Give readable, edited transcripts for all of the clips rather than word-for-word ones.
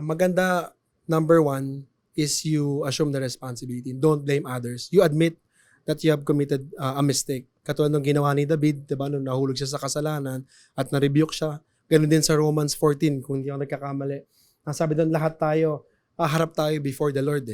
Maganda, number one, is you assume the responsibility. Don't blame others. You admit that you have committed a mistake. Katulad ng ginawa ni David, diba, nung nahulog siya sa kasalanan at na-rebuke siya. Ganun din sa Romans 14, kung hindi ako nagkakamali. Ang sabi doon, lahat tayo, harap tayo before the Lord.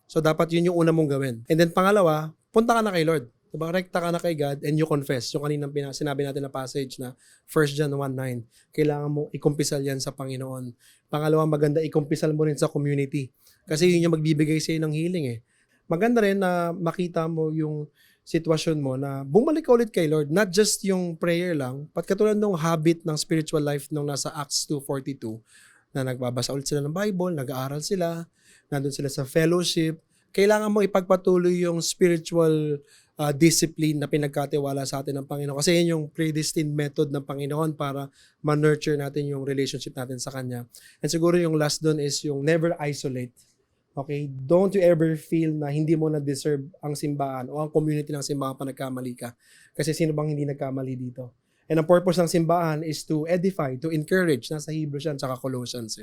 So dapat yun yung una mong gawin. And then pangalawa, punta ka na kay Lord. Diba? Rekta ka na kay God and you confess. Yung kaninang sinabi natin na passage na 1 John 1:9. Kailangan mo ikumpisal yan sa Panginoon. Pangalawa, maganda ikumpisal mo rin sa community. Kasi yun yung magbibigay sa'yo ng healing. Maganda rin na makita mo yung sitwasyon mo na bumalik ka ulit kay Lord. Not just yung prayer lang, but katulad ng habit ng spiritual life nung nasa Acts 2:42 na nagbabasa ulit sila ng Bible, nag-aaral sila, nandun sila sa fellowship. Kailangan mo ipagpatuloy yung spiritual discipline na pinagkatiwala sa atin ng Panginoon. Kasi yun yung predestined method ng Panginoon para ma-nurture natin yung relationship natin sa Kanya. And siguro yung last doon is yung never isolate. Okay? Don't you ever feel na hindi mo na-deserve ang simbahan o ang community ng simbahan pa nagkamali ka. Kasi sino bang hindi nagkamali dito? And ang purpose ng simbahan is to edify, to encourage. Nasa Hebrews yan, tsaka Colossians.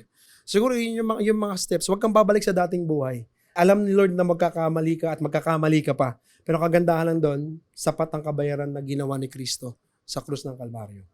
Siguro yun yung mga steps. Huwag kang babalik sa dating buhay. Alam ni Lord na magkakamali ka at magkakamali ka pa. Pero kagandahan lang doon, sapat ang kabayaran na ginawa ni Kristo sa krus ng Kalbaryo.